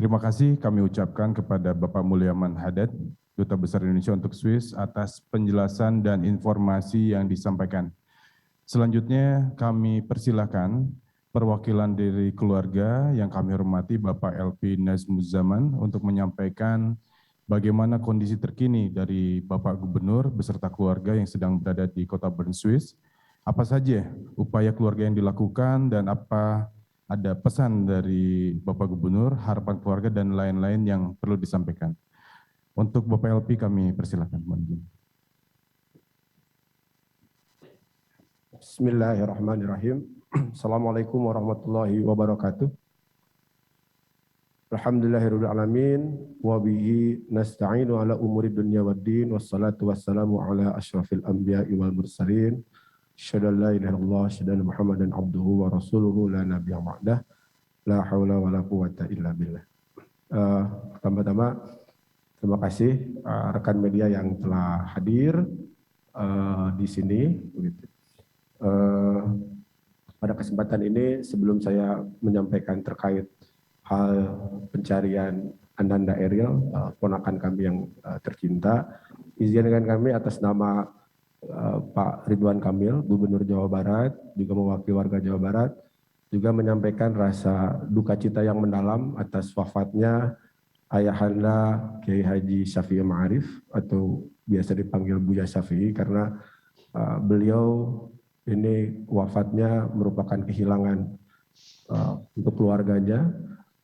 Terima kasih kami ucapkan kepada Bapak Mulyaman Hadad, Duta Besar Indonesia untuk Swiss, atas penjelasan dan informasi yang disampaikan. Selanjutnya kami persilahkan perwakilan dari keluarga yang kami hormati Bapak LP Nazmuzzaman untuk menyampaikan bagaimana kondisi terkini dari Bapak Gubernur beserta keluarga yang sedang berada di Kota Bern, Swiss. Apa saja upaya keluarga yang dilakukan dan apa ada pesan dari Bapak Gubernur, harapan keluarga, dan lain-lain yang perlu disampaikan. Untuk Bapak LP kami persilakan. Bismillahirrahmanirrahim. Assalamualaikum warahmatullahi wabarakatuh. Alhamdulillahirrahmanirrahim. Wabihi nasta'inu ala umuri dunya waddin. Wassalatu wassalamu ala ashrafil anbiya'i wal mursalin. Asyhadu an la ilaha illallah, asyhadu anna Muhammadan abduhu wa rasuluhu la nabiyya ba'dah. La haula wa la quwwata illa billah. Pertama-tama terima kasih rekan media yang telah hadir di sini. Pada kesempatan ini sebelum saya menyampaikan terkait hal pencarian Ananda Eril, ponakan kami yang tercinta, izinkan kami atas nama Pak Ridwan Kamil, Gubernur Jawa Barat, juga mewakili warga Jawa Barat, juga menyampaikan rasa duka cita yang mendalam atas wafatnya Ayahanda Kiai Haji Syafi'i Ma'arif atau biasa dipanggil Buya Syafi'i, karena beliau ini wafatnya merupakan kehilangan untuk keluarganya,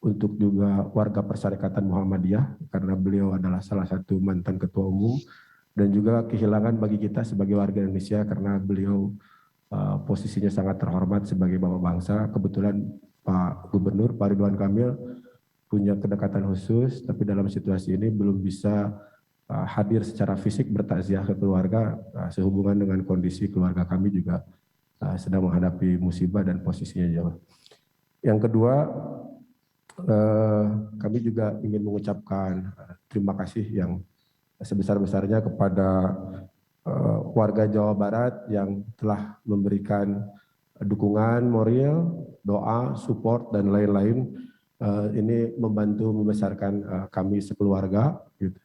untuk juga warga Persyarikatan Muhammadiyah, karena beliau adalah salah satu mantan ketua umum, dan juga kehilangan bagi kita sebagai warga Indonesia karena beliau posisinya sangat terhormat sebagai bapak bangsa. Kebetulan Pak Gubernur, Pak Ridwan Kamil punya kedekatan khusus, tapi dalam situasi ini belum bisa hadir secara fisik bertakziah ke keluarga, sehubungan dengan kondisi keluarga kami juga sedang menghadapi musibah dan posisinya jauh. Yang kedua, kami juga ingin mengucapkan terima kasih yang sebesar-besarnya kepada warga Jawa Barat yang telah memberikan dukungan moral, doa, support, dan lain-lain. Ini membantu membesarkan kami sekeluarga. Gitu.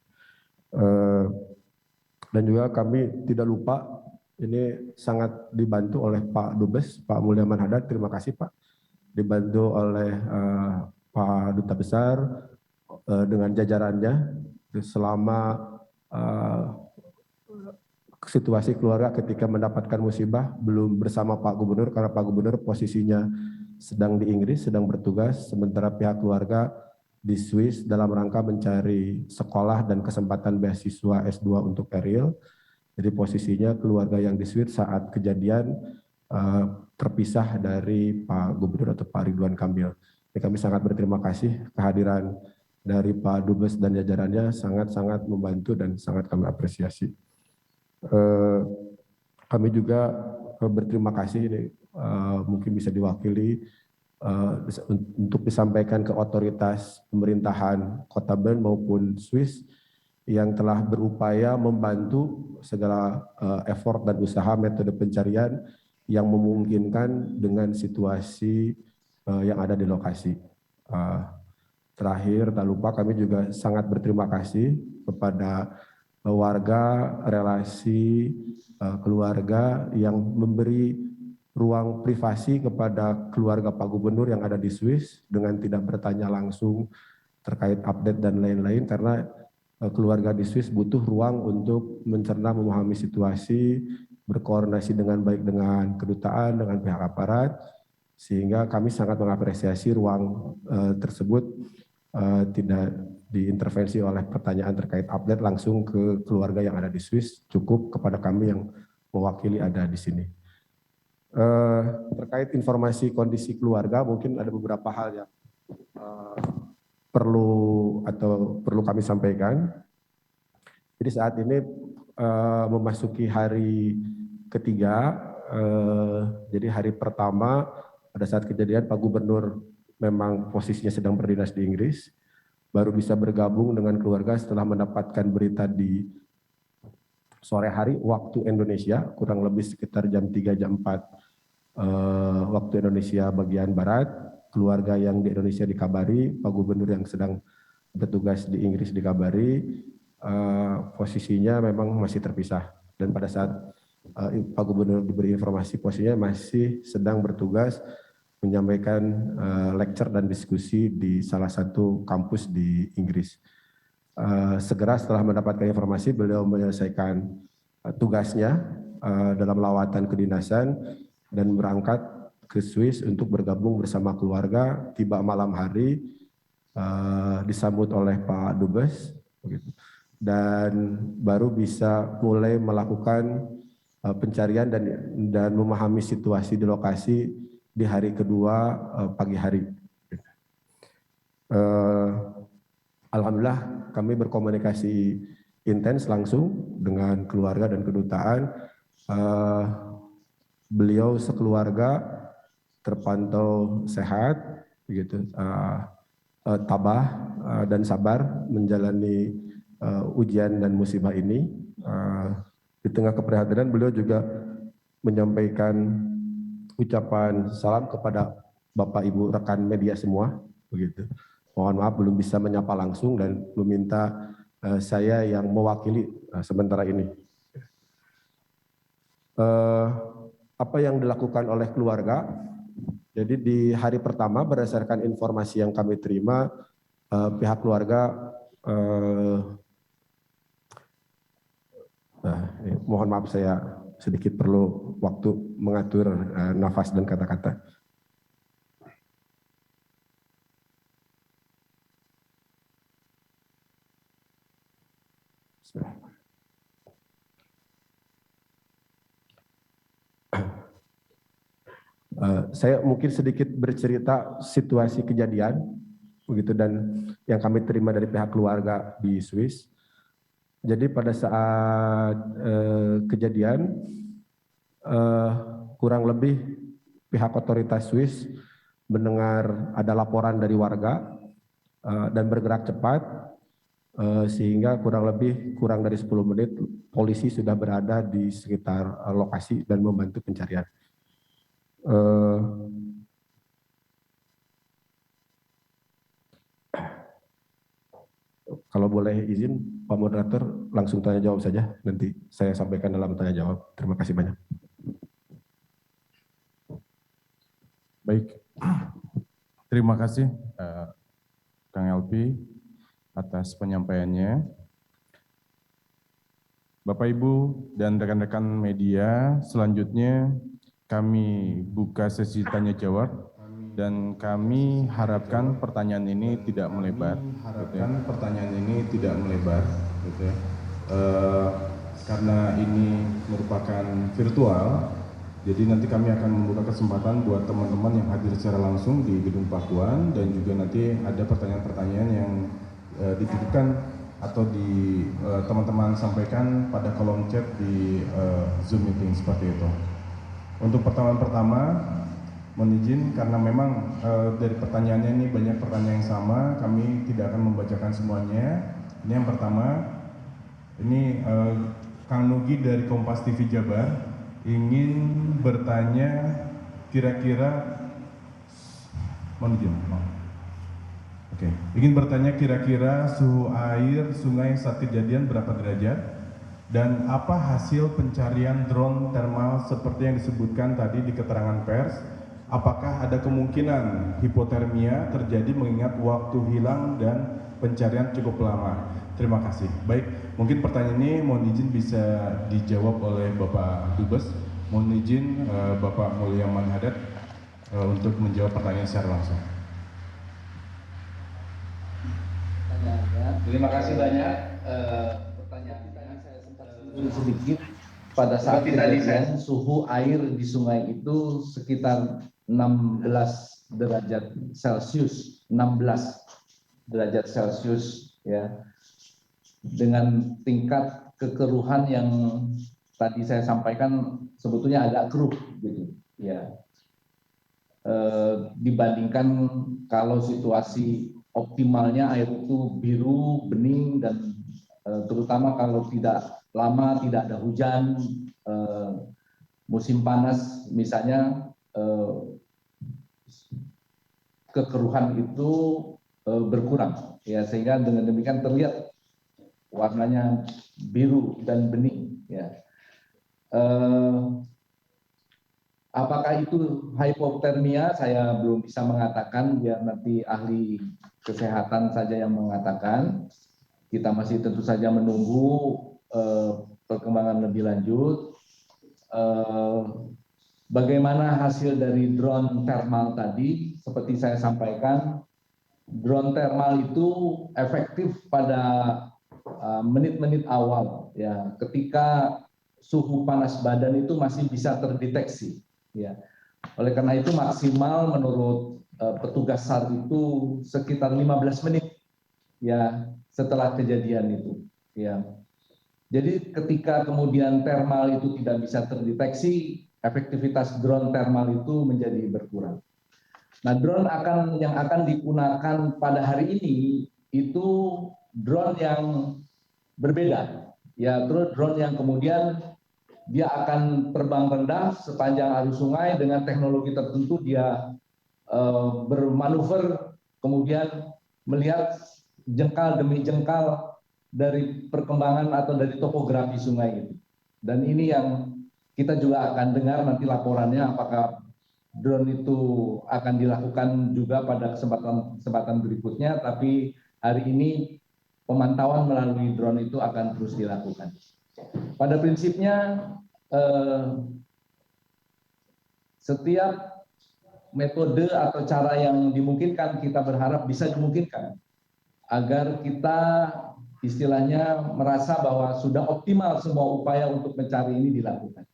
Dan juga kami tidak lupa, ini sangat dibantu oleh Pak Dubes, Pak Mulyaman Hadad, terima kasih Pak. Dibantu oleh Pak Duta Besar dengan jajarannya selama situasi keluarga ketika mendapatkan musibah belum bersama Pak Gubernur, karena Pak Gubernur posisinya sedang di Inggris, sedang bertugas, sementara pihak keluarga di Swiss dalam rangka mencari sekolah dan kesempatan beasiswa S2 untuk Eril. Jadi posisinya keluarga yang di Swiss saat kejadian terpisah dari Pak Gubernur atau Pak Ridwan Kamil. Jadi kami sangat berterima kasih kehadiran dari Pak Dubes dan jajarannya, sangat-sangat membantu dan sangat kami apresiasi. Kami juga berterima kasih, ini mungkin bisa diwakili untuk disampaikan ke otoritas pemerintahan Kota Bern maupun Swiss yang telah berupaya membantu segala effort dan usaha metode pencarian yang memungkinkan dengan situasi yang ada di lokasi. Terakhir, tak lupa kami juga sangat berterima kasih kepada warga, relasi, keluarga yang memberi ruang privasi kepada keluarga Pak Gubernur yang ada di Swiss dengan tidak bertanya langsung terkait update dan lain-lain, karena keluarga di Swiss butuh ruang untuk mencerna, memahami situasi, berkoordinasi dengan baik dengan kedutaan, dengan pihak aparat, sehingga kami sangat mengapresiasi ruang tersebut tidak diintervensi oleh pertanyaan terkait update langsung ke keluarga yang ada di Swiss, cukup kepada kami yang mewakili ada di sini. Terkait informasi kondisi keluarga, mungkin ada beberapa hal yang perlu kami sampaikan. Jadi saat ini memasuki hari ketiga, jadi hari pertama pada saat kejadian Pak Gubernur memang posisinya sedang berdinas di Inggris, baru bisa bergabung dengan keluarga setelah mendapatkan berita di sore hari waktu Indonesia, kurang lebih sekitar jam 3, jam 4 waktu Indonesia bagian Barat. keluarga yang di Indonesia dikabari, Pak Gubernur yang sedang bertugas di Inggris dikabari, posisinya memang masih terpisah. Dan pada saat Pak Gubernur diberi informasi, posisinya masih sedang bertugas menyampaikan lecture dan diskusi di salah satu kampus di Inggris. Segera setelah mendapatkan informasi, beliau menyelesaikan tugasnya dalam lawatan kedinasan dan berangkat ke Swiss untuk bergabung bersama keluarga. Tiba malam hari, disambut oleh Pak Dubes, dan baru bisa mulai melakukan pencarian dan memahami situasi di lokasi di hari kedua pagi hari. Alhamdulillah kami berkomunikasi intens langsung dengan keluarga dan kedutaan. Beliau sekeluarga terpantau sehat, begitu, tabah dan sabar menjalani ujian dan musibah ini. Di tengah keprihatinan, beliau juga menyampaikan ucapan salam kepada Bapak Ibu rekan media semua, begitu. Mohon maaf belum bisa menyapa langsung dan meminta saya yang mewakili sementara ini. Apa yang dilakukan oleh keluarga? Jadi di hari pertama berdasarkan informasi yang kami terima, pihak keluarga mohon maaf saya sedikit perlu waktu mengatur nafas dan kata-kata. Saya mungkin sedikit bercerita situasi kejadian, begitu, dan yang kami terima dari pihak keluarga di Swiss. Jadi pada saat kejadian, kurang lebih pihak otoritas Swiss mendengar ada laporan dari warga dan bergerak cepat, sehingga kurang dari 10 menit polisi sudah berada di sekitar lokasi dan membantu pencarian. Kalau boleh izin Pak Moderator langsung tanya jawab saja, nanti saya sampaikan dalam tanya jawab. Terima kasih banyak. Baik, terima kasih Kang Elvi atas penyampaiannya. Bapak Ibu dan rekan-rekan media, selanjutnya kami buka sesi tanya jawab dan kami harapkan pertanyaan ini tidak melebar. Gitu ya. Karena ini merupakan virtual, jadi nanti kami akan membuka kesempatan buat teman-teman yang hadir secara langsung di Gedung Pakuan, dan juga nanti ada pertanyaan-pertanyaan yang dititipkan atau di teman-teman sampaikan pada kolom chat di Zoom meeting seperti itu. Untuk pertanyaan pertama, mohon izin karena memang dari pertanyaannya ini banyak pertanyaan yang sama, kami tidak akan membacakan semuanya. Ini yang pertama, ini Kang Nugi dari Kompas TV Jabar ingin bertanya kira-kira, mohon izin, ingin bertanya kira-kira suhu air sungai saat kejadian berapa derajat dan apa hasil pencarian drone thermal seperti yang disebutkan tadi di keterangan pers. Apakah ada kemungkinan hipotermia terjadi mengingat waktu hilang dan pencarian cukup lama? Terima kasih. Baik, mungkin pertanyaan ini mohon izin bisa dijawab oleh Bapak Dubes. Mohon izin Bapak Mulyaman Hadad untuk menjawab pertanyaan secara langsung. Terima kasih banyak. Pertanyaan tadi saya sempat sedikit pada saat kejadian suhu air di sungai itu sekitar 16 derajat Celcius, 16 derajat Celcius ya. Dengan tingkat kekeruhan yang tadi saya sampaikan sebetulnya agak keruh gitu ya. Dibandingkan kalau situasi optimalnya air itu biru, bening, dan terutama kalau tidak lama tidak ada hujan, musim panas misalnya, kekeruhan itu berkurang, ya, sehingga dengan demikian terlihat warnanya biru dan bening, ya. Apakah itu hipotermia? Saya belum bisa mengatakan, biar nanti ahli kesehatan saja yang mengatakan. Kita masih tentu saja menunggu perkembangan lebih lanjut. Bagaimana hasil dari drone thermal tadi? Seperti saya sampaikan, drone thermal itu efektif pada menit-menit awal, ya, ketika suhu panas badan itu masih bisa terdeteksi, ya. Oleh karena itu maksimal menurut petugas SAR itu sekitar 15 menit, ya, setelah kejadian itu, ya. Jadi ketika kemudian thermal itu tidak bisa terdeteksi, efektivitas drone thermal itu menjadi berkurang. Nah, drone yang akan digunakan pada hari ini itu drone yang berbeda, ya, terus drone yang kemudian dia akan terbang rendah sepanjang arus sungai dengan teknologi tertentu. Dia bermanuver, kemudian melihat jengkal demi jengkal dari perkembangan atau dari topografi sungai itu. Dan ini yang kita juga akan dengar nanti laporannya, apakah drone itu akan dilakukan juga pada kesempatan berikutnya, tapi hari ini pemantauan melalui drone itu akan terus dilakukan. Pada prinsipnya setiap metode atau cara yang dimungkinkan kita berharap bisa dimungkinkan agar kita istilahnya merasa bahwa sudah optimal semua upaya untuk mencari ini dilakukan.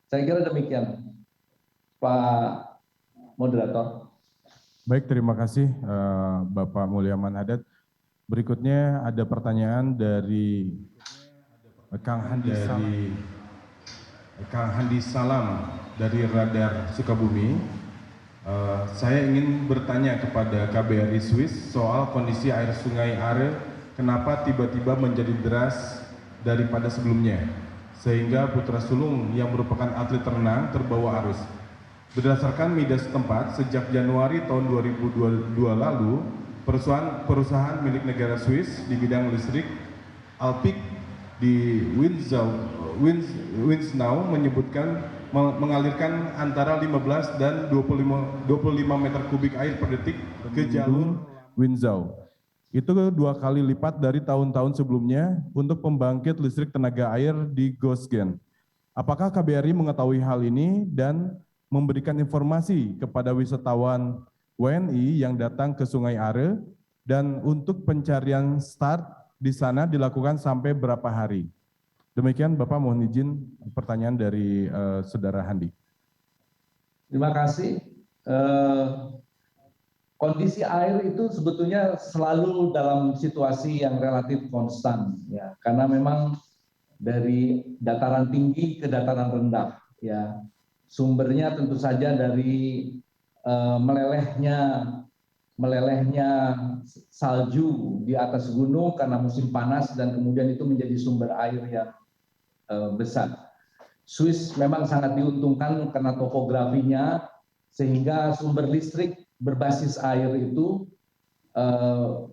Saya kira demikian, Pak Moderator. Baik, terima kasih Bapak Mulyaman Hadad. Berikutnya ada pertanyaan dari Kang Handi Salam dari Radar Sukabumi. Saya ingin bertanya kepada KBRI Swiss soal kondisi air sungai Are, kenapa tiba-tiba menjadi deras daripada sebelumnya, sehingga putra sulung yang merupakan atlet renang terbawa arus. Berdasarkan media setempat, sejak Januari tahun 2022 lalu, perusahaan milik negara Swiss di bidang listrik, Alpiq di Windsau menyebutkan mengalirkan antara 15 dan 25 meter kubik air per detik ke jalur Windsau. Itu 2 kali lipat dari tahun-tahun sebelumnya untuk pembangkit listrik tenaga air di Gosgen. Apakah KBRI mengetahui hal ini dan memberikan informasi kepada wisatawan WNI yang datang ke Sungai Are, dan untuk pencarian start di sana dilakukan sampai berapa hari? Demikian Bapak, mohon izin pertanyaan dari Saudara Handi. Terima kasih. Kondisi air itu sebetulnya selalu dalam situasi yang relatif konstan, ya, karena memang dari dataran tinggi ke dataran rendah, ya. Sumbernya tentu saja dari melelehnya salju di atas gunung karena musim panas, dan kemudian itu menjadi sumber air yang besar. Swiss memang sangat diuntungkan karena topografinya, sehingga sumber listrik berbasis air itu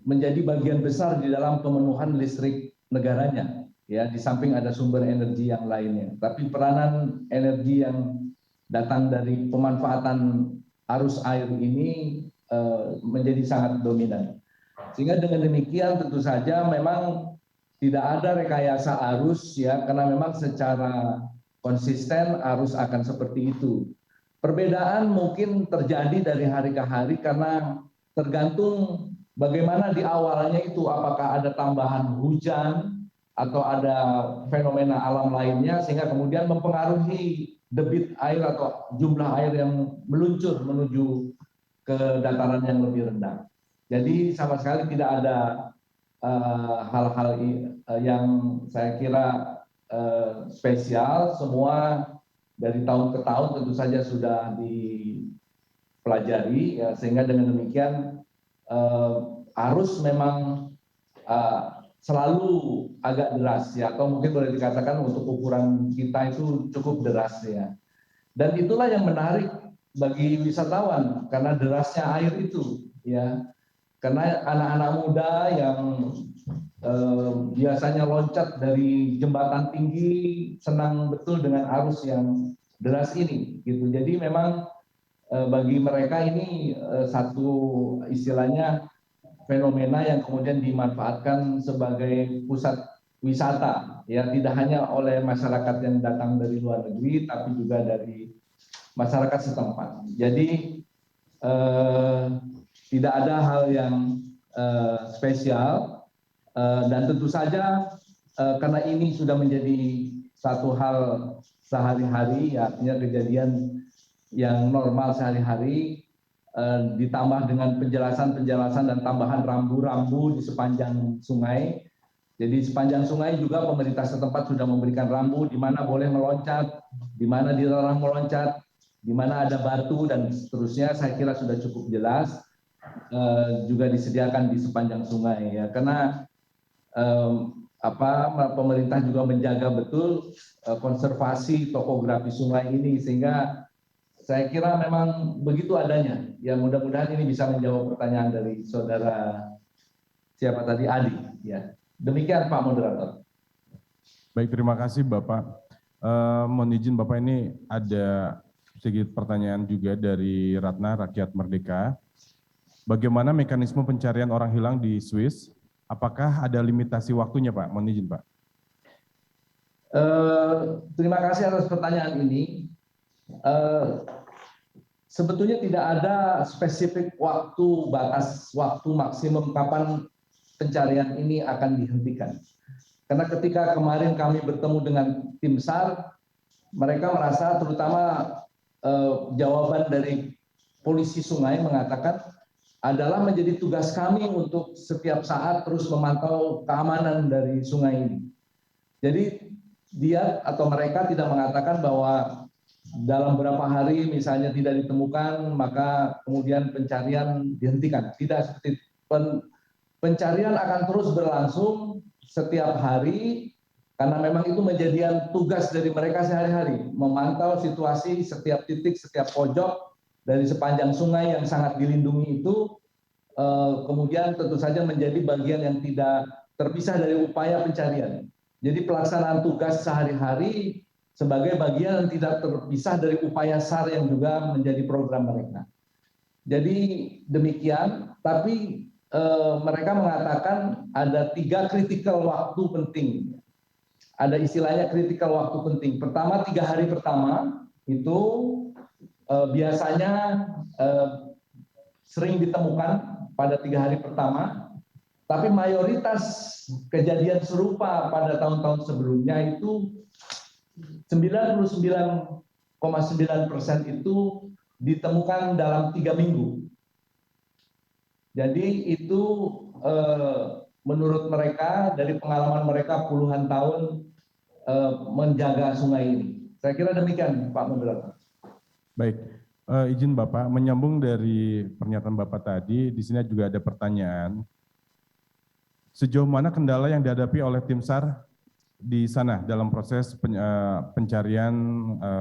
menjadi bagian besar di dalam pemenuhan listrik negaranya, ya, di samping ada sumber energi yang lainnya. Tapi peranan energi yang datang dari pemanfaatan arus air ini menjadi sangat dominan. Sehingga dengan demikian tentu saja memang tidak ada rekayasa arus, ya, karena memang secara konsisten arus akan seperti itu. Perbedaan mungkin terjadi dari hari ke hari karena tergantung bagaimana di awalnya itu, apakah ada tambahan hujan atau ada fenomena alam lainnya sehingga kemudian mempengaruhi debit air atau jumlah air yang meluncur menuju ke dataran yang lebih rendah. Jadi sama sekali tidak ada hal-hal yang saya kira spesial. Semua dari tahun ke tahun tentu saja sudah dipelajari, ya, sehingga dengan demikian arus memang selalu agak deras, ya, atau mungkin boleh dikatakan untuk ukuran kita itu cukup deras, ya. Dan itulah yang menarik bagi wisatawan karena derasnya air itu, ya. Karena anak-anak muda yang biasanya loncat dari jembatan tinggi senang betul dengan arus yang deras ini, gitu. Jadi memang bagi mereka ini satu istilahnya fenomena yang kemudian dimanfaatkan sebagai pusat wisata, ya, tidak hanya oleh masyarakat yang datang dari luar negeri, tapi juga dari masyarakat setempat. Jadi tidak ada hal yang spesial, dan tentu saja karena ini sudah menjadi satu hal sehari-hari, ya, artinya kejadian yang normal sehari-hari, ditambah dengan penjelasan-penjelasan dan tambahan rambu-rambu di sepanjang sungai. Jadi sepanjang sungai juga pemerintah setempat sudah memberikan rambu di mana boleh meloncat, di mana dilarang meloncat, di mana ada batu dan seterusnya. Saya kira sudah cukup jelas, juga disediakan di sepanjang sungai, ya, karena pemerintah juga menjaga betul konservasi topografi sungai ini, sehingga saya kira memang begitu adanya. Ya, mudah-mudahan ini bisa menjawab pertanyaan dari saudara siapa tadi, Adi, ya. Demikian Pak Moderator. Baik, terima kasih Bapak. Mohon izin Bapak, ini ada sedikit pertanyaan juga dari Ratna Rakyat Merdeka. Bagaimana mekanisme pencarian orang hilang di Swiss? Apakah ada limitasi waktunya Pak? Mohon izin Pak. Terima kasih atas pertanyaan ini. Sebetulnya tidak ada spesifik waktu, batas waktu maksimum kapan pencarian ini akan dihentikan. Karena ketika kemarin kami bertemu dengan tim SAR, mereka merasa, terutama jawaban dari polisi sungai mengatakan adalah menjadi tugas kami untuk setiap saat terus memantau keamanan dari sungai ini. Jadi dia atau mereka tidak mengatakan bahwa dalam beberapa hari misalnya tidak ditemukan maka kemudian pencarian dihentikan. Tidak seperti itu. Pencarian akan terus berlangsung setiap hari karena memang itu menjadi tugas dari mereka sehari-hari, memantau situasi setiap titik, setiap pojok dari sepanjang sungai yang sangat dilindungi itu, kemudian tentu saja menjadi bagian yang tidak terpisah dari upaya pencarian. Jadi pelaksanaan tugas sehari-hari sebagai bagian yang tidak terpisah dari upaya SAR yang juga menjadi program mereka. Jadi demikian, tapi mereka mengatakan ada 3 kritikal waktu penting. Ada istilahnya kritikal waktu penting. Pertama, 3 hari pertama itu biasanya sering ditemukan pada 3 hari pertama, tapi mayoritas kejadian serupa pada tahun-tahun sebelumnya itu 99,9% itu ditemukan dalam 3 minggu. Jadi itu menurut mereka, dari pengalaman mereka puluhan tahun menjaga sungai ini. Saya kira demikian Pak Moderator. Baik, izin Bapak, menyambung dari pernyataan Bapak tadi, di sini juga ada pertanyaan. Sejauh mana kendala yang dihadapi oleh tim SAR di sana dalam proses pencarian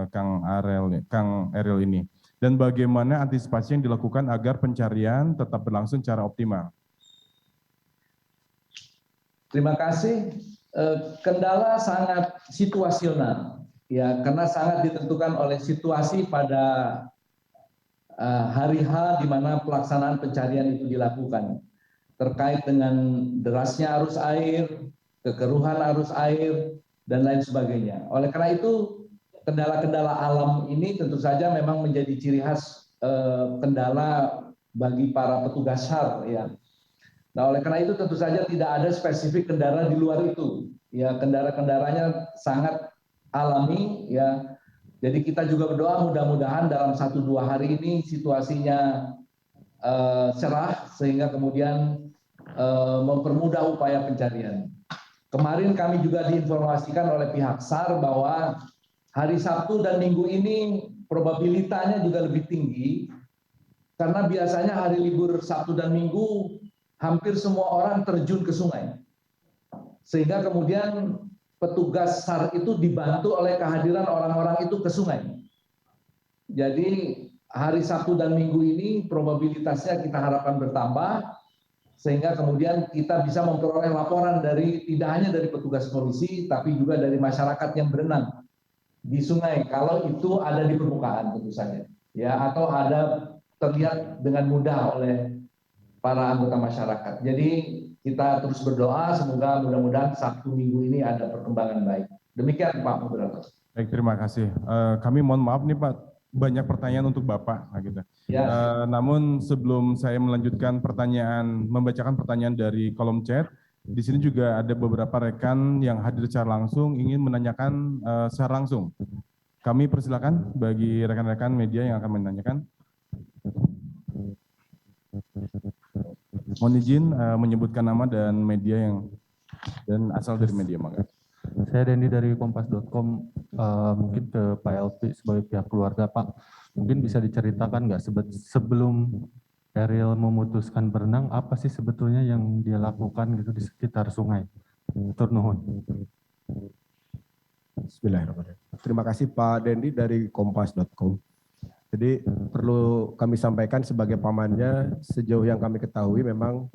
Kang Eril ini? Dan bagaimana antisipasi yang dilakukan agar pencarian tetap berlangsung secara optimal? Terima kasih. Kendala sangat situasional, ya, karena sangat ditentukan oleh situasi pada hari H di mana pelaksanaan pencarian itu dilakukan, terkait dengan derasnya arus air, kekeruhan arus air, dan lain sebagainya. Oleh karena itu, kendala-kendala alam ini tentu saja memang menjadi ciri khas kendala bagi para petugas SAR, ya. Nah, oleh karena itu tentu saja tidak ada spesifik kendala di luar itu. Ya, kendala-kendalanya sangat alami, ya. Jadi kita juga berdoa mudah-mudahan dalam 1-2 hari ini situasinya cerah sehingga kemudian mempermudah upaya pencarian. Kemarin kami juga diinformasikan oleh pihak SAR bahwa hari Sabtu dan Minggu ini probabilitasnya juga lebih tinggi karena biasanya hari libur Sabtu dan Minggu hampir semua orang terjun ke sungai. Sehingga kemudian petugas SAR itu dibantu oleh kehadiran orang-orang itu ke sungai. Jadi hari Sabtu dan Minggu ini probabilitasnya kita harapkan bertambah, sehingga kemudian kita bisa memperoleh laporan dari tidak hanya dari petugas polisi, tapi juga dari masyarakat yang berenang di sungai, kalau itu ada di permukaan tentu saja, ya, atau ada terlihat dengan mudah oleh para anggota masyarakat. Jadi kita terus berdoa, semoga mudah-mudahan Sabtu Minggu ini ada perkembangan baik. Demikian Pak Moderator. Baik, terima kasih. Kami mohon maaf nih Pak, banyak pertanyaan untuk Bapak. Nah, gitu. Ya. Namun sebelum saya melanjutkan membacakan pertanyaan dari kolom chat, di sini juga ada beberapa rekan yang hadir secara langsung ingin menanyakan secara langsung. Kami persilakan bagi rekan-rekan media yang akan menanyakan. Mohon izin menyebutkan nama dan media dan asal dari media, mangga. Saya Dendi dari kompas.com, mungkin ke Pak LP sebagai pihak keluarga, Pak. Mungkin bisa diceritakan nggak sebelum Ariel memutuskan berenang, apa sih sebetulnya yang dia lakukan gitu di sekitar sungai? Turnuhun. Bismillahirrahmanirrahim. Terima kasih Pak Dendi dari kompas.com. Jadi perlu kami sampaikan sebagai pamannya, sejauh yang kami ketahui memang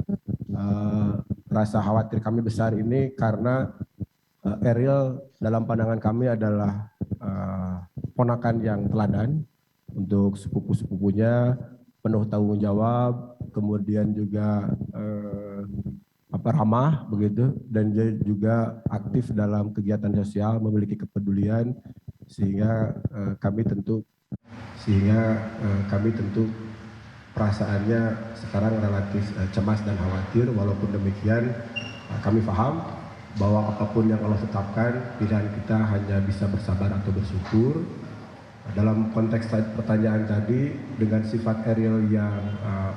rasa khawatir kami besar ini karena Ariel dalam pandangan kami adalah ponakan yang teladan untuk sepupu-sepupunya, penuh tanggung jawab, kemudian juga ramah begitu, dan dia juga aktif dalam kegiatan sosial, memiliki kepedulian, sehingga kami tentu perasaannya sekarang relatif cemas dan khawatir. Walaupun demikian kami paham bahwa apapun yang Allah tetapkan, pilihan kita hanya bisa bersabar atau bersyukur. Dalam konteks pertanyaan tadi, dengan sifat Ariel yang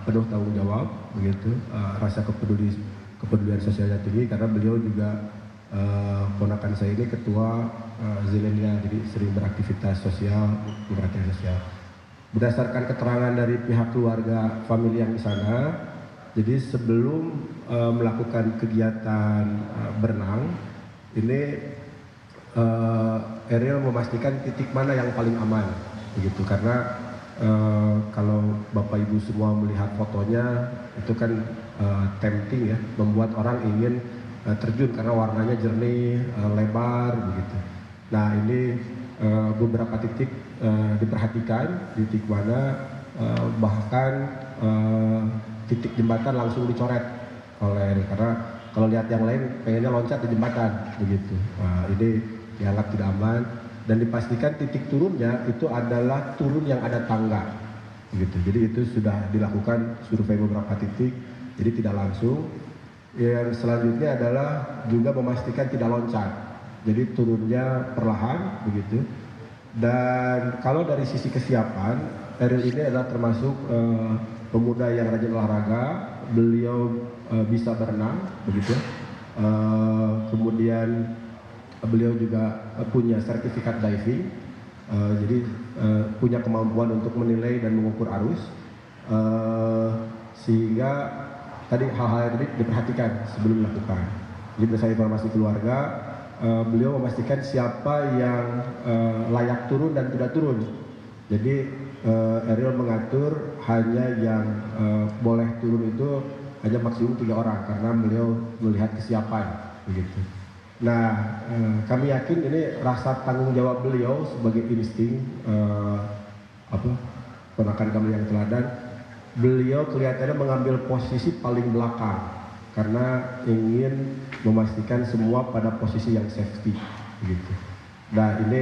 penuh tanggung jawab begitu, rasa kepedulian sosialnya tinggi, karena beliau juga ponakan saya ini ketua Zilenia, jadi sering beraktivitas sosial. Berdasarkan keterangan dari pihak keluarga famili yang di sana, jadi sebelum melakukan kegiatan berenang ini, Ariel memastikan titik mana yang paling aman begitu, karena kalau Bapak Ibu semua melihat fotonya itu kan tempting ya, membuat orang ingin terjun karena warnanya jernih, lebar begitu. Nah ini beberapa titik diperhatikan, titik mana bahkan titik jembatan langsung dicoret oleh, karena kalau lihat yang lain pengennya loncat di jembatan begitu. Ini dianggap tidak aman, dan dipastikan titik turunnya itu adalah turun yang ada tangga begitu. Jadi itu sudah dilakukan survei beberapa titik, jadi tidak langsung. Yang selanjutnya adalah juga memastikan tidak loncat, jadi turunnya perlahan begitu. Dan kalau dari sisi kesiapan, Ariel ini adalah termasuk pemuda yang rajin olahraga. Beliau bisa berenang begitu. Kemudian beliau juga punya sertifikat diving, jadi punya kemampuan untuk menilai dan mengukur arus, sehingga tadi hal-hal yang tadi diperhatikan sebelum dilakukan. Jadi berdasarkan informasi keluarga, beliau memastikan siapa yang layak turun dan tidak turun. Jadi Ariel mengatur hanya yang boleh turun itu hanya maksimum 3 orang, karena beliau melihat kesiapan begitu. Nah, kami yakin ini rasa tanggung jawab beliau sebagai insting ponakan kami yang teladan. Beliau kelihatannya mengambil posisi paling belakang karena ingin memastikan semua pada posisi yang safety begitu. Nah ini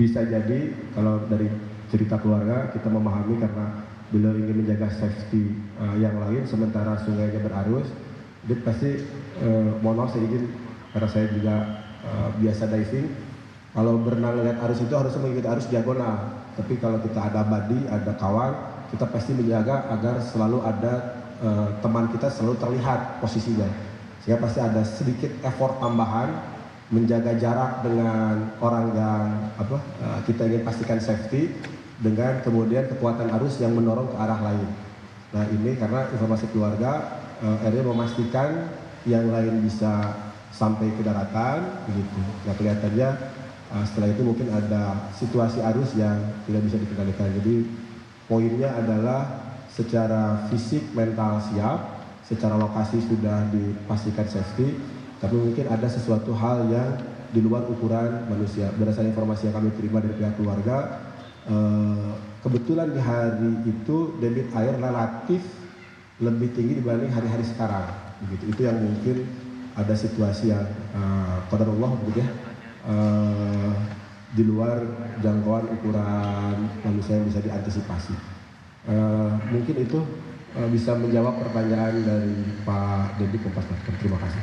bisa jadi kalau dari cerita keluarga kita memahami karena beliau ingin menjaga safety yang lain sementara sungainya berarus. Dia pasti mohon maaf, saya izin karena saya juga biasa diving. Kalau berenang lihat arus itu harusnya mengikuti arus diagonal. Tapi kalau kita ada buddy, ada kawan, kita pasti menjaga agar selalu ada teman kita selalu terlihat posisinya. Sehingga pasti ada sedikit effort tambahan menjaga jarak dengan orang yang kita ingin pastikan safety, dengan kemudian kekuatan arus yang mendorong ke arah lain. Nah ini karena informasi keluarga, Ariel memastikan yang lain bisa sampai ke daratan begitu. Nah kelihatannya Setelah itu mungkin ada situasi arus yang tidak bisa dikendalikan. Jadi poinnya adalah secara fisik mental siap, secara lokasi sudah dipastikan safety, tapi mungkin ada sesuatu hal yang di luar ukuran manusia. Berdasarkan informasi yang kami terima dari pihak keluarga, kebetulan di hari itu debit air relatif lebih tinggi dibanding hari-hari sekarang. Begitu. Itu yang mungkin ada situasi yang qadarullah begitu ya, di luar jangkauan ukuran manusia yang bisa diantisipasi. Mungkin itu bisa menjawab pertanyaan dari Pak Dedi Kompas.com. Terima kasih.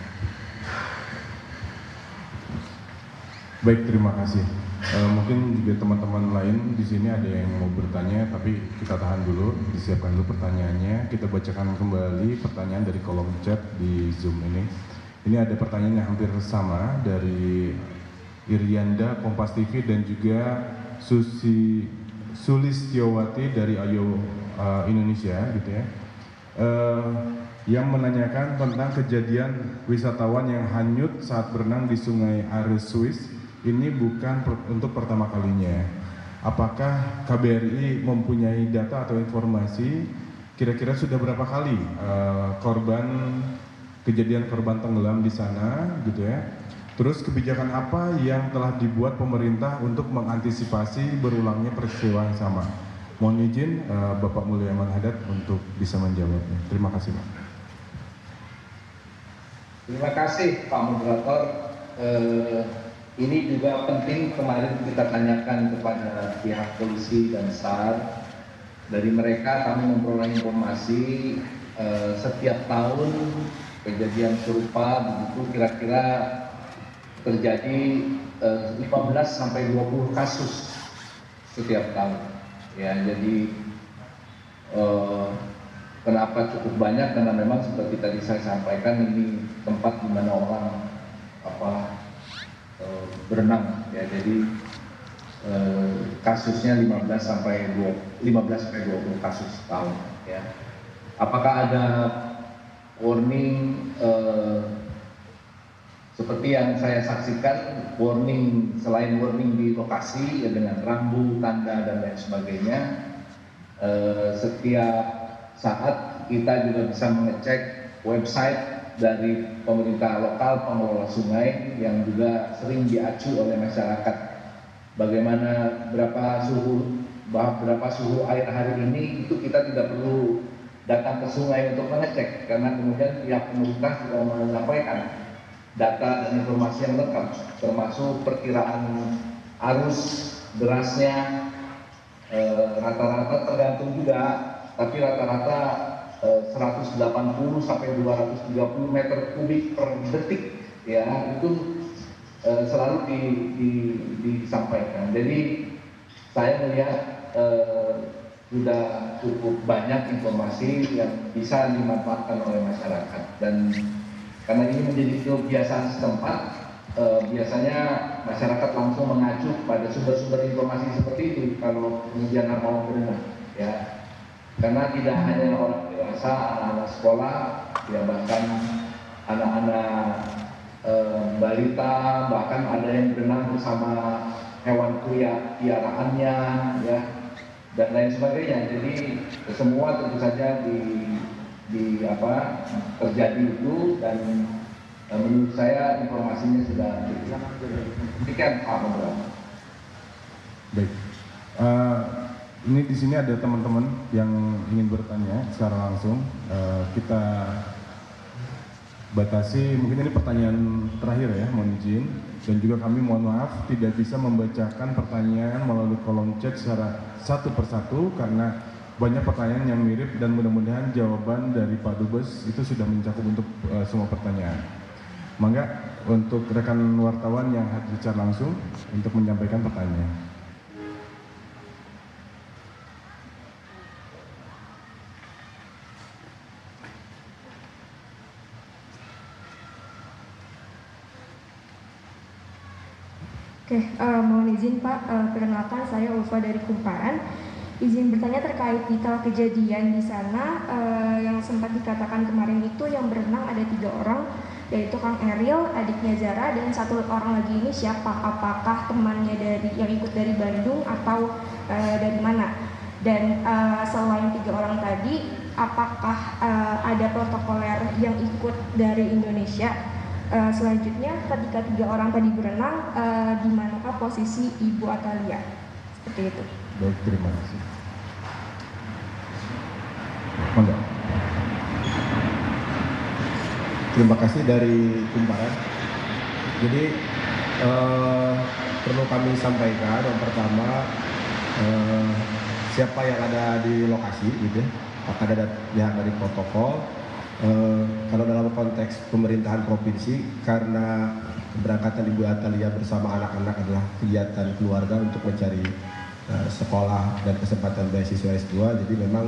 Baik, terima kasih. Mungkin juga teman-teman lain di sini ada yang mau bertanya, tapi kita tahan dulu, disiapkan dulu pertanyaannya. Kita bacakan kembali pertanyaan dari kolom chat di Zoom ini. Ini ada pertanyaan yang hampir sama dari Irianda Kompas TV dan juga Sulistiowati dari Ayo Indonesia, gitu ya. Yang menanyakan tentang kejadian wisatawan yang hanyut saat berenang di Sungai Ares Swiss. Ini bukan untuk pertama kalinya. Apakah KBRI mempunyai data atau informasi kira-kira sudah berapa kali kejadian korban tenggelam di sana, gitu ya? Terus kebijakan apa yang telah dibuat pemerintah untuk mengantisipasi berulangnya peristiwa yang sama? Mohon izin Bapak Mulyaman Hadad untuk bisa menjawabnya. Terima kasih, Pak. Terima kasih Pak Moderator. Ini juga penting, kemarin kita tanyakan kepada pihak polisi dan SAR. Dari mereka kami memperoleh informasi setiap tahun kejadian serupa begitu kira-kira terjadi 15 sampai 20 kasus setiap tahun. Ya, jadi kenapa cukup banyak? Karena memang seperti tadi saya sampaikan, ini tempat di mana orang berenang, ya. Jadi kasusnya 15 sampai 20 kasus tahun, ya. Apakah ada warning seperti yang saya saksikan, warning selain warning di lokasi ya dengan rambu, tanda dan lain sebagainya, setiap saat kita juga bisa mengecek website dari pemerintah lokal, pengelola sungai yang juga sering diacu oleh masyarakat. Bagaimana berapa suhu air hari ini, itu kita tidak perlu datang ke sungai untuk mengecek, karena kemudian pihak pemerintah sudah menyampaikan data dan informasi yang lengkap, termasuk perkiraan arus derasnya, rata-rata tergantung juga, tapi rata-rata 180 sampai 230 meter kubik per detik, ya, itu selalu disampaikan. Jadi saya melihat sudah cukup banyak informasi yang bisa dimanfaatkan oleh masyarakat, dan karena ini menjadi kebiasaan setempat, biasanya masyarakat langsung mengacu pada sumber-sumber informasi seperti itu kalau kemudian mau berenang, ya. Karena tidak hanya orang dewasa, anak-anak sekolah, ya, bahkan anak-anak balita, bahkan ada yang berenang bersama hewan piaraannya, ya, dan lain sebagainya. Jadi semua tentu saja terjadi itu, dan menurut saya informasinya sudah demikian, Pak Moderator. Baik. Ini di sini ada teman-teman yang ingin bertanya secara langsung. Kita batasi, mungkin ini pertanyaan terakhir ya, mohon izin. Dan juga kami mohon maaf tidak bisa membacakan pertanyaan melalui kolom chat secara satu persatu karena banyak pertanyaan yang mirip, dan mudah-mudahan jawaban dari Pak Dubes itu sudah mencakup untuk semua pertanyaan. Mangga untuk rekan wartawan yang hadir secara langsung untuk menyampaikan pertanyaan. Oke, mohon izin Pak, perkenalkan saya Ulfa dari Kumparan. Izin bertanya terkait detail kejadian di sana yang sempat dikatakan kemarin itu yang berenang ada 3 orang, yaitu Kang Eril, adiknya Zara, dan satu orang lagi ini siapa? Apakah temannya dari yang ikut dari Bandung atau dari mana? Dan selain 3 orang tadi, apakah ada protokoler yang ikut dari Indonesia? Selanjutnya, ketika 3 orang tadi berenang, di manakah posisi Ibu Atalia? Seperti itu. Baik, terima kasih. Monggo. Terima kasih dari Kumparan. Jadi perlu kami sampaikan yang pertama siapa yang ada di lokasi, gitu ya. Apakah ada pihak dari protokol. Kalau dalam konteks pemerintahan provinsi, karena keberangkatan Ibu Atalia bersama anak-anak adalah kegiatan keluarga untuk mencari sekolah dan kesempatan beasiswa S2, jadi memang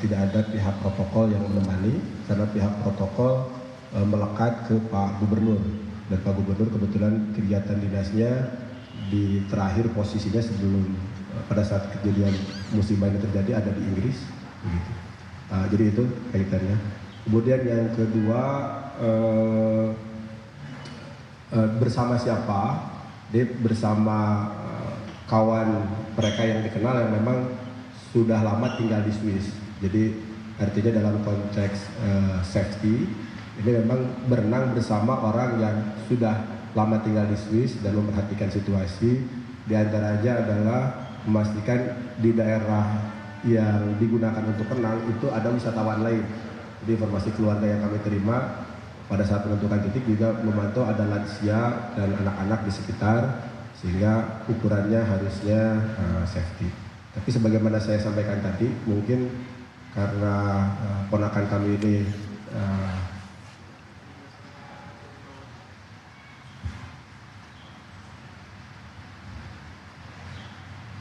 tidak ada pihak protokol yang menemani, karena pihak protokol melekat ke Pak Gubernur, dan Pak Gubernur kebetulan kegiatan dinasnya di terakhir posisinya sebelum pada saat kejadian musibah ini terjadi ada di Inggris, begitu. Jadi itu kaitannya. Kemudian yang kedua, bersama siapa? Dia bersama kawan mereka yang dikenal yang memang sudah lama tinggal di Swiss. Jadi artinya dalam konteks safety, ini memang berenang bersama orang yang sudah lama tinggal di Swiss dan memperhatikan situasi. Di antaranya adalah memastikan di daerah yang digunakan untuk renang itu ada wisatawan lain. Jadi informasi keluarga yang kami terima pada saat menentukan titik juga memantau ada lansia dan anak-anak di sekitar, sehingga ukurannya harusnya safety. Tapi sebagaimana saya sampaikan tadi, mungkin karena ponakan kami ini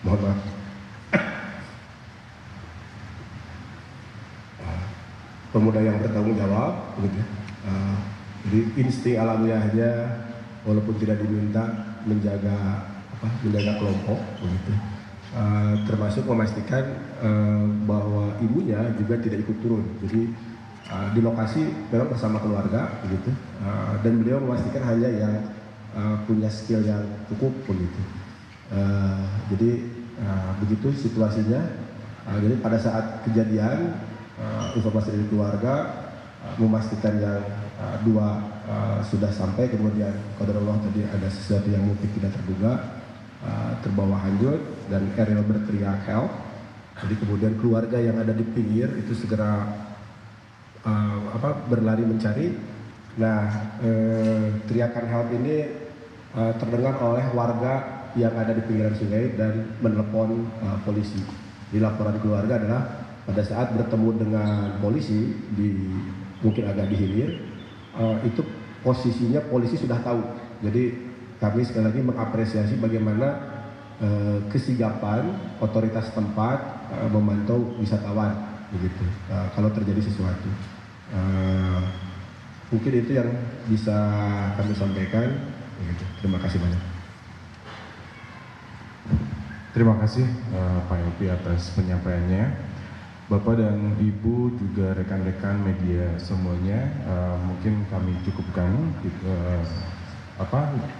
mohon maaf, pemuda yang bertanggung jawab, begitu. Jadi insting alamiahnya walaupun tidak diminta menjaga kelompok, begitu. Termasuk memastikan bahwa ibunya juga tidak ikut turun. Jadi di lokasi memang bersama keluarga, begitu. Dan beliau memastikan hanya yang punya skill yang cukup, begitu. Jadi begitu situasinya. Jadi pada saat kejadian informasi dari keluarga memastikan yang 2 sudah sampai, kemudian qadarullah tadi ada sesuatu yang mungkin tidak terduga, terbawa hanyut dan Eril berteriak help. Jadi kemudian keluarga yang ada di pinggir itu segera berlari mencari. Nah, teriakan help ini terdengar oleh warga yang ada di pinggiran sungai dan menelepon polisi. Di laporan keluarga adalah pada saat bertemu dengan polisi di mungkin agak di hilir, itu posisinya polisi sudah tahu. Jadi kami sekali lagi mengapresiasi bagaimana kesigapan otoritas tempat memantau wisatawan, begitu. Kalau terjadi sesuatu, mungkin itu yang bisa kami sampaikan. Begitu. Terima kasih banyak. Terima kasih Pak Elvi atas penyampaiannya. Bapak dan Ibu juga rekan-rekan media semuanya, mungkin kami cukupkan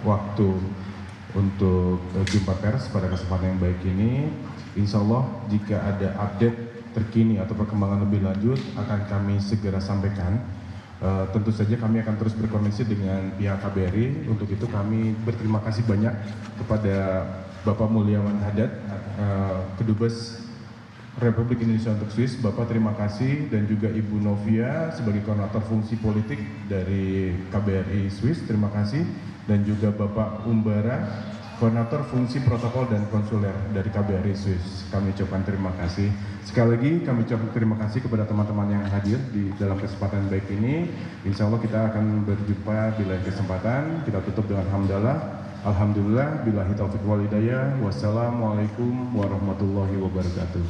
waktu untuk jumpa pers pada kesempatan yang baik ini. Insya Allah jika ada update terkini atau perkembangan lebih lanjut akan kami segera sampaikan. Tentu saja kami akan terus berkoordinasi dengan pihak KBRI. Untuk itu kami berterima kasih banyak kepada Bapak Mulyaman Hadad, Kedubes Republik Indonesia untuk Swiss. Bapak terima kasih, dan juga Ibu Novia sebagai koordinator fungsi politik dari KBRI Swiss, terima kasih, dan juga Bapak Umbara, koordinator fungsi protokol dan konsuler dari KBRI Swiss. Kami ucapkan terima kasih. Sekali lagi kami ucapkan terima kasih kepada teman-teman yang hadir di dalam kesempatan baik ini. Insya Allah kita akan berjumpa di lain kesempatan. Kita tutup dengan hamdalah. Alhamdulillah, billahi taufiq wal hidayah. Wassalamualaikum warahmatullahi wabarakatuh.